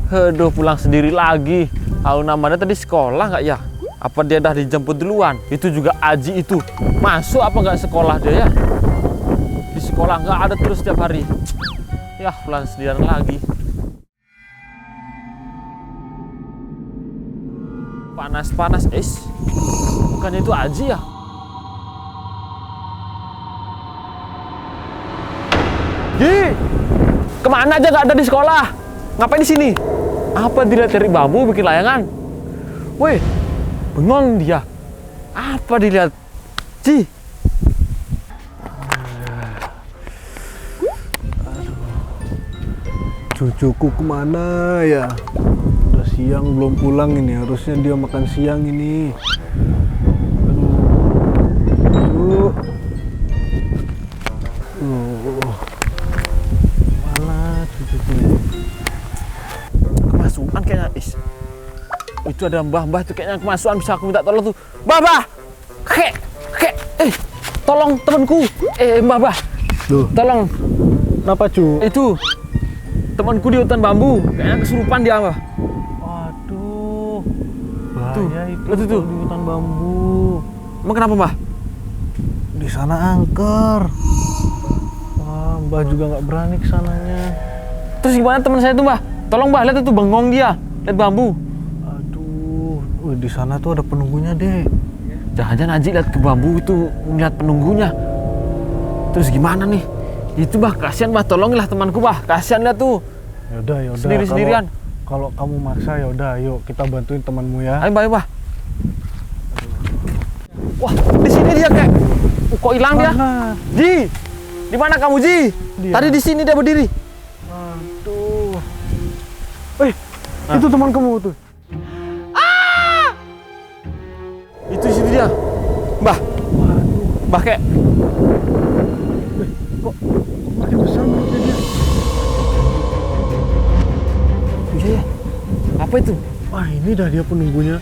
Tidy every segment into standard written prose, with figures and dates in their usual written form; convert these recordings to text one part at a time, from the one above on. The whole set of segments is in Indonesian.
Aduh, pulang sendiri lagi. Tahu namanya tadi sekolah nggak ya? Apa dia dah dijemput duluan? Itu juga Aji itu. Masuk apa nggak sekolah dia ya? Di sekolah nggak ada terus setiap hari. Ya, pulang sendirian lagi. Panas-panas, bukannya itu Aji ya? Ji, kemana aja nggak ada di sekolah? Ngapain di sini? Apa dilihat dari bambu bikin layangan? Woi, bengong dia. Apa dilihat? Ji. Cucuku kemana ya? Udah siang belum pulang ini. Harusnya dia makan siang ini. Aduh. Mana cucuku? Kemasukan kayaknya, itu ada mbah-mbah tuh kayaknya kemasukan, bisa aku minta tolong tuh. Mbah, tolong temanku. Mbah, Duh, tolong. kenapa cu? Itu temanku di hutan bambu, kayaknya kesurupan dia, Mbah. Waduh, Tuh, bahaya itu lihat itu. di hutan bambu. Emang kenapa, Mbah? Di sana angker. Wah, Mbah juga nggak berani ke sananya. Terus gimana teman saya tuh, Mbah? Tolong, Mbah, lihat itu bengong dia, lihat bambu. Aduh, di sana tuh ada penunggunya deh. Jangan-jangan Aji lihat ke bambu itu, melihat penunggunya. Terus gimana nih? Itu, Mbah, kasihan, Mbah, tolonglah temanku, Mbah. Kasihan lihat tuh. Yaudah. Sendiri-sendirian. Kalau kamu maksa yaudah, ayo kita bantuin temanmu ya. Ayo, Mbah. Wah, di sini dia, Kek. Kok hilang dia? Mana? Ji, di mana kamu, Ji? Dia. Tadi di sini dia berdiri. Aduh. Itu teman kamu tuh. Itu di sini dia. Mbah. Mbah, Kek. Kok makin besar mulutnya dia? Iya. Apa itu? Wah, ini dah dia penunggunya.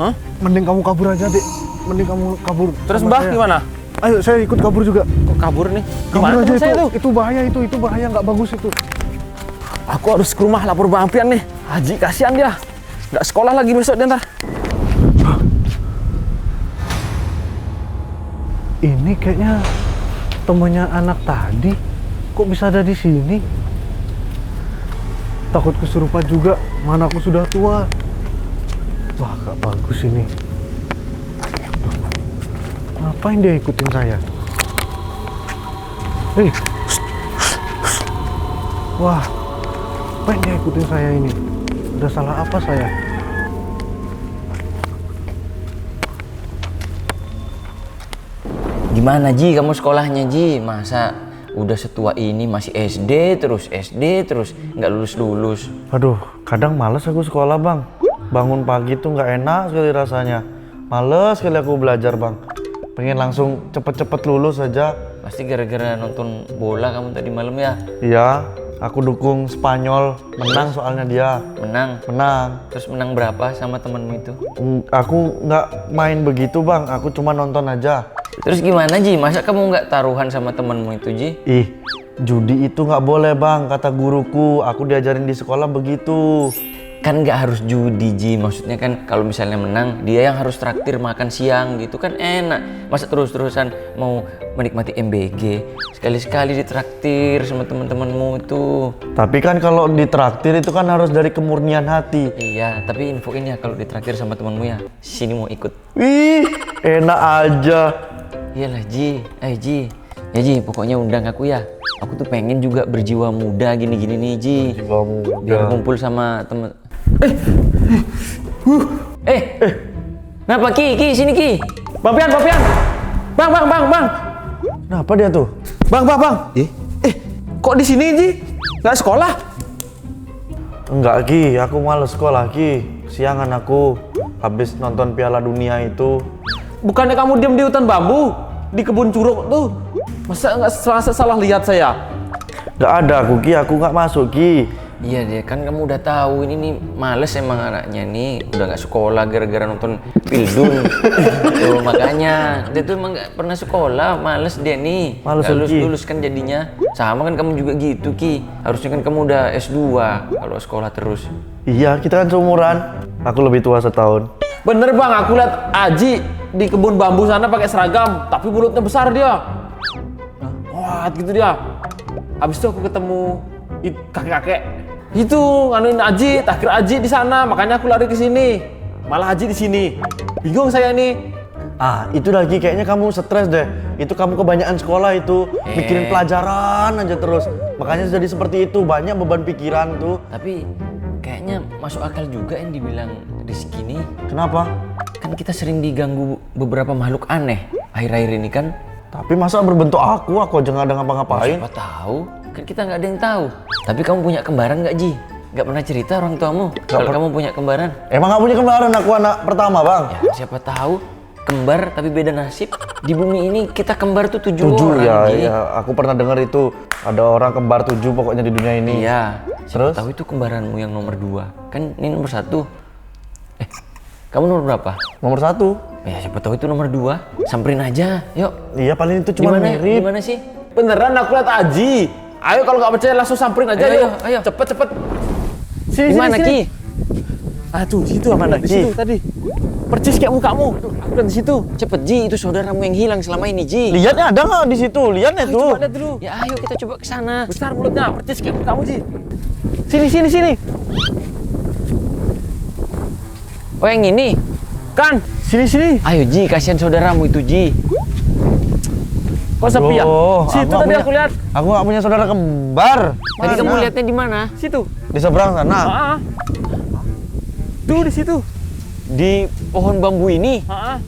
Hah? Mending kamu kabur aja, Dek. Mending kamu kabur. Terus sama Mbah saya. gimana? Ayo, saya ikut kabur juga. Kok kabur nih? Kabur Gimana aja teman saya tuh? itu bahaya itu bahaya, nggak bagus itu. Aku harus ke rumah lapor Bang Pian nih. Haji, kasihan dia. Nggak sekolah lagi besok dia ntar. Ini kayaknya temannya anak tadi. Kok bisa ada di sini? Takut kesurupan juga. Mana aku sudah tua. Wah, gak bagus ini. Ngapain dia ikutin saya? Wah, ngapain dia ikutin saya ini? Udah salah apa saya? Gimana Ji, kamu sekolahnya Ji? Masa udah setua ini masih SD terus nggak lulus. Aduh, kadang males aku sekolah bang. Bangun pagi tuh nggak enak sekali rasanya. Males sekali aku belajar bang. Pengen langsung cepet-cepet lulus aja. Pasti gara-gara nonton bola kamu tadi malam ya? Iya, aku dukung Spanyol. Menang soalnya dia. Menang. Terus menang berapa sama temenmu itu? Aku nggak main begitu bang. Aku cuma nonton aja. Terus gimana Ji? Masa kamu nggak taruhan sama temenmu itu Ji? Ih, judi itu nggak boleh bang. Kata guruku. Aku diajarin di sekolah begitu. Kan nggak harus judi Ji, maksudnya kan kalau misalnya menang dia yang harus traktir makan siang gitu kan enak. Masa terus-terusan mau menikmati MBG, sekali-sekali ditraktir sama teman-temanmu itu. Tapi kan kalau ditraktir itu kan harus dari kemurnian hati. Iya, tapi infoin ya kalau ditraktir sama temanmu ya, sini mau ikut. Wih, enak aja. Iyalah Ji, Ji. Ya Ji, pokoknya undang aku ya. Aku tuh pengen juga berjiwa muda gini-gini nih Ji. Jiwa muda. Biar kumpul sama temen. Kenapa Ki, sini Ki. Bang Pian. Bang. Kenapa dia tuh? Bang. Kok di sini, Ji? Nggak sekolah? Enggak Ki, aku males sekolah Ki. Siangan aku habis nonton Piala Dunia itu. Bukannya kamu diam di hutan bambu? Di kebun curug tuh? Masa nggak salah lihat saya? Nggak ada aku Ki, aku nggak masuk Ki. Iya deh, kan kamu udah tahu ini nih males emang anaknya nih, udah nggak sekolah gara-gara nonton Pildun. Tuh makanya dia tuh emang nggak pernah sekolah, males dia nih. Males, Nggak Ki. lulus kan jadinya. Sama kan kamu juga gitu Ki. Harusnya kan kamu udah S2 kalau sekolah terus. Iya, kita kan seumuran. Aku lebih tua setahun. Bener bang, aku lihat Aji di kebun bambu sana pakai seragam, tapi mulutnya besar dia. Wah, gitu dia. Habis itu aku ketemu kakek-kakek itu nganuin Aji, takdir Aji di sana, makanya aku lari ke sini. Malah Aji di sini. Bingung saya nih. Ah, itu lagi kayaknya kamu stres deh. Itu kamu kebanyakan sekolah itu, mikirin pelajaran aja terus. Makanya jadi seperti itu, banyak beban pikiran tuh. Tapi kayaknya masuk akal juga yang dibilang Rizky nih. Kenapa? Kan kita sering diganggu beberapa makhluk aneh akhir-akhir ini kan. Tapi masa berbentuk aku aja nggak ada ngapa-ngapain. Siapa tahu? Kan kita nggak ada yang tahu. Tapi kamu punya kembaran nggak Ji? Nggak pernah cerita orang tuamu kalau kamu punya kembaran? Emang nggak punya kembaran, aku anak pertama bang. Ya siapa tahu kembar tapi beda nasib. Di bumi ini kita kembar tuh 7 7 orang ya, Ji. ya, aku pernah dengar itu ada orang kembar 7 pokoknya di dunia ini. Iya. Terus? Tahu itu kembaranmu yang nomor 2. Kan ini nomor 1. Kamu nomor berapa? Nomor 1. Ya siapa tahu itu nomor 2. Samperin aja, yuk. Iya paling itu cuma mirip. Gimana sih? Beneran aku lihat Aji. Ayo kalau nggak percaya langsung samperin aja, Ayo, yuk. ayo. Cepet. Sini, Di mana Ki? Ah tuh, situ Mana, di Ji? situ tadi. Percis kayak mukamu. Aku lihat di situ. Cepet Ji, itu saudaramu yang hilang selama ini Ji. Lihatnya ada nggak di situ? Lihatnya Ayo, tuh. coba lihat dulu. Ya ayo kita coba ke sana. Besar mulutnya, percis kayak mukamu, Ji. Sini. Oh yang ini? Kan, sini. Ayo Ji, kasihan saudaramu itu Ji. Kok sepi ya? Aduh, Situ nggak tadi punya- aku lihat. Aku nggak punya saudara kembar. Tadi Mana? kamu lihatnya di mana? Situ. Di seberang sana. Ah. Tuh di situ. Di pohon bambu ini. Ah.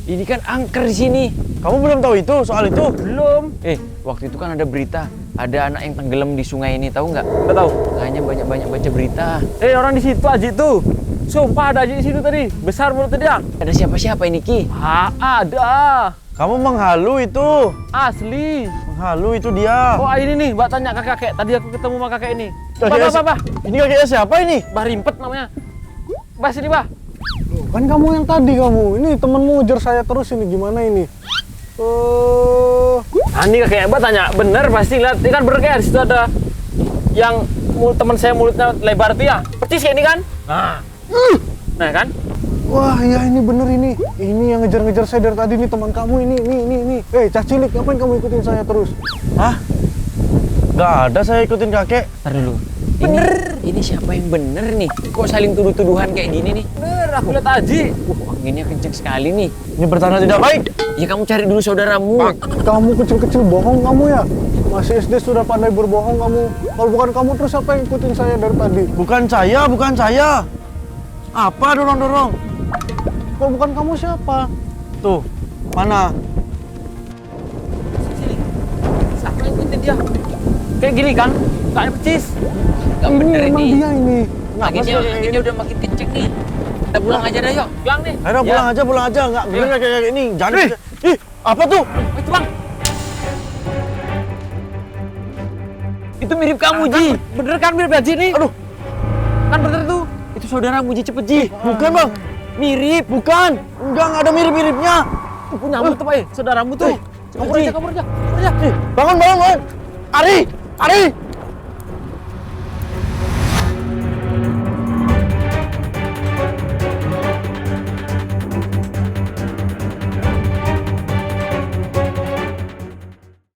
Ini kan angker di sini. Kamu belum tahu itu soal itu? Belum. Waktu itu kan ada berita, ada anak yang tenggelam di sungai ini, tahu nggak? Nggak tahu. Makanya banyak baca berita. Orang di situ Aji tuh. Sumpah ada Aji di situ tadi. Besar mulutnya dia. Ada siapa-siapa ini Ki? Ada. Kamu menghalu itu. Asli. Menghalu itu dia. Oh ini nih, Mbak tanya ke kakek. Tadi aku ketemu sama kakek ini. Kakek Bah. Ini kakeknya siapa ini? Bah Rimpet namanya. Bah sini, Bah. Kan kamu yang tadi kamu. Ini temenmu ngejar saya terus ini gimana ini? Ini kakek Mbak tanya, bener pasti lihat. Ini kan bener kayak di situ ada yang teman saya mulutnya lebar tuh ya. Percis kayak ini kan? Nah kan? Wah iya ini bener ini. Ini yang ngejar-ngejar saya dari tadi nih teman kamu ini. Cah cilik ngapain kamu ikutin saya terus? Hah? Nggak ada saya ikutin kakek. Ntar dulu. Ini siapa yang bener nih? Kok saling tuduh-tuduhan kayak gini nih? Bener, aku lihat Aji. Anginnya kenceng sekali nih. Ini bertanda tidak baik. Ya kamu cari dulu saudaramu. Kamu kecil-kecil bohong kamu ya? Masih SD sudah pandai berbohong kamu. Kalau bukan kamu terus siapa yang ikutin saya dari tadi? Bukan saya. Apa dorong-dorong? Kalau bukan kamu siapa? Tuh, mana? Sini. Siapa yang ikutin dia? Kayak gini kan? Kayak percis. Gak bener Emang ini. dia ini. Kenapa sih? Anginnya udah makin kenceng nih. Kita pulang aja dah yuk. Pulang nih. Ayo pulang aja. Nggak bener kayak ini. Jangan. Ih, apa tuh? Itu bang. Itu mirip kamu Ji. Bener kan mirip Aji nih? Aduh. Kan bener tuh. Itu saudaramu Ji, cepet Ji. Bukan bang. Mirip. Bukan. Enggak ada mirip-miripnya. Punya kamu tuh, Pak. Saudaramu tuh. Kabur aja. Bangun. Ari.